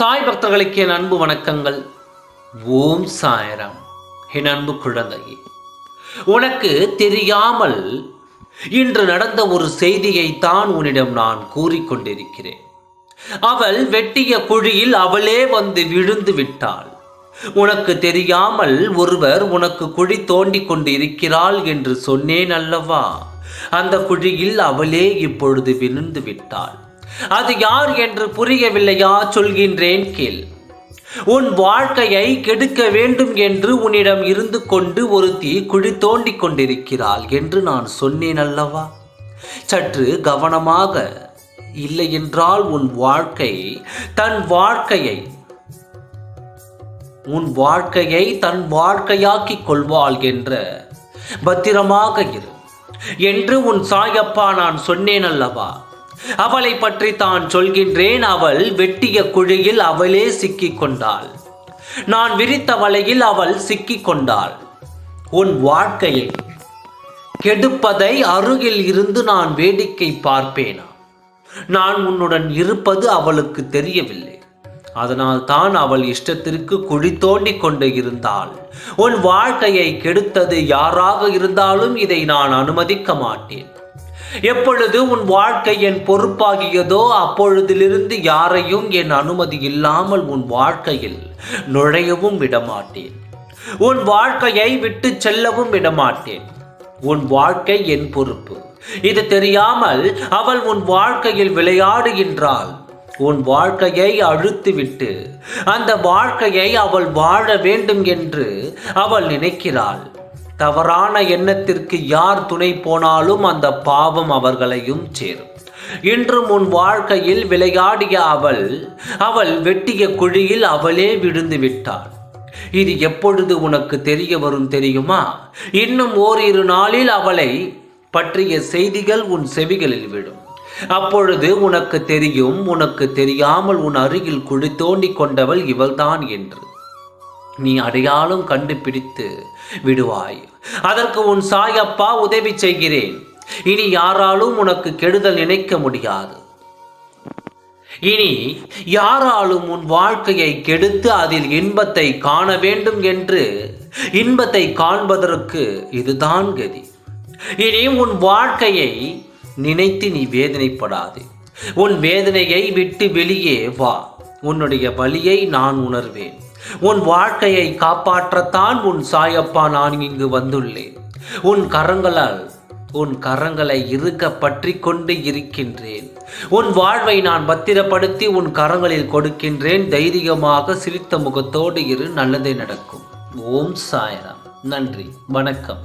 சாய் பக்தர்களுக்கு என் அன்பு வணக்கங்கள். ஓம் சாய்ராம். என் அன்பு குழந்தையே, உனக்கு தெரியாமல் இன்று நடந்த ஒரு செய்தியை தான் உன்னிடம் நான் கூறிக்கொண்டிருக்கிறேன். அவள் வெட்டிய குழியில் அவளே வந்து விழுந்து விட்டாள். உனக்கு தெரியாமல் ஒருவர் உனக்கு குழி தோண்டி கொண்டு இருக்கிறாள் என்று சொன்னேன் அல்லவா? அந்த குழியில் அவளே இப்பொழுது விழுந்து விட்டாள். அது யார் என்று புரியவில்லையா? சொல்கின்றேன் கேள். உன் வாழ்க்கையை கெடுக்க வேண்டும் என்று உன்னிடம் இருந்து கொண்டு ஒருத்தி குழி தோண்டி கொண்டிருக்கிறாள் என்று நான் சொன்னேன் அல்லவா? சற்று கவனமாக, இல்லை என்றால் உன் வாழ்க்கையை தன் வாழ்க்கையாக்கிக் கொள்வாள் என்ற பத்திரமாக இரு என்று உன் சாயப்பா நான் சொன்னேன் அல்லவா? அவளை பற்றி தான் சொல்கின்றேன். அவள் வெட்டிய குழியில் அவளே சிக்கிக் கொண்டாள். நான் விரித்த வலையில் அவள் சிக்கிக் கொண்டாள். உன் வாழ்க்கையை கெடுப்பதை அருகில் இருந்து நான் வேடிக்கை பார்ப்பேனா? நான் உன்னுடன் இருப்பது அவளுக்கு தெரியவில்லை. அதனால் தான் அவள் இஷ்டத்திற்கு குழி தோண்டி கொண்டு இருந்தாள். உன் வாழ்க்கையை கெடுத்தது யாராக இருந்தாலும் இதை நான் அனுமதிக்க மாட்டேன். எப்பொழுது உன் வாழ்க்கை என் பொறுப்பாகியதோ அப்பொழுதிலிருந்து யாரையும் என் அனுமதி இல்லாமல் உன் வாழ்க்கையில் நுழையவும் விடமாட்டேன். உன் வாழ்க்கையை விட்டு செல்லவும் விடமாட்டேன். உன் வாழ்க்கை என் பொறுப்பு. இது தெரியாமல் அவள் உன் வாழ்க்கையில் விளையாடுகின்றாள். உன் வாழ்க்கையை அழுத்திவிட்டு அந்த வாழ்க்கையை அவள் வாழ வேண்டும் என்று அவள் நினைக்கிறாள். தவறான எண்ணத்திற்கு யார் துணை போனாலும் அந்த பாவம் அவர்களையும் சேரும். இன்றும் உன் வாழ்க்கையில் விளையாடிய அவள் வெட்டிய குழியில் அவளே விழுந்து விட்டாள். இது எப்பொழுது உனக்கு தெரிய வரும் தெரியுமா? இன்னும் ஓரிரு நாளில் அவளை பற்றிய செய்திகள் உன் செவிகளில் விடும். அப்பொழுது உனக்கு தெரியும், உனக்கு தெரியாமல் உன் அருகில் குழி தோண்டி கொண்டவள் இவள்தான் என்று நீ அடையாளம் கண்டுபிடித்து விடுவாய். அதற்கு உன் சாயப்பா உதவி செய்கிறேன். இனி யாராலும் உனக்கு கெடுதல் நினைக்க முடியாது. இனி யாராலும் உன் வாழ்க்கையை கெடுத்து அதில் இன்பத்தை காண வேண்டும் என்று இன்பத்தை காண்பதற்கு இதுதான் கதி. இனி உன் வாழ்க்கையை நினைத்து நீ வேதனைப்படாதே. உன் வேதனையை விட்டு வெளியே வா. உன்னுடைய வலியை நான் உணர்வேன். உன் வாழ்க்கையை காப்பாற்றத்தான் உன் சாயப்பா நான் இங்கு வந்துள்ளேன். உன் கரங்களை இறுக பற்றி கொண்டு இருக்கின்றேன். உன் வாழ்வை நான் பத்திரப்படுத்தி உன் கரங்களில் கொடுக்கின்றேன். தைரியமாக சிரித்த முகத்தோடு இரு, நல்லதே நடக்கும். ஓம் சாய்ராம். நன்றி, வணக்கம்.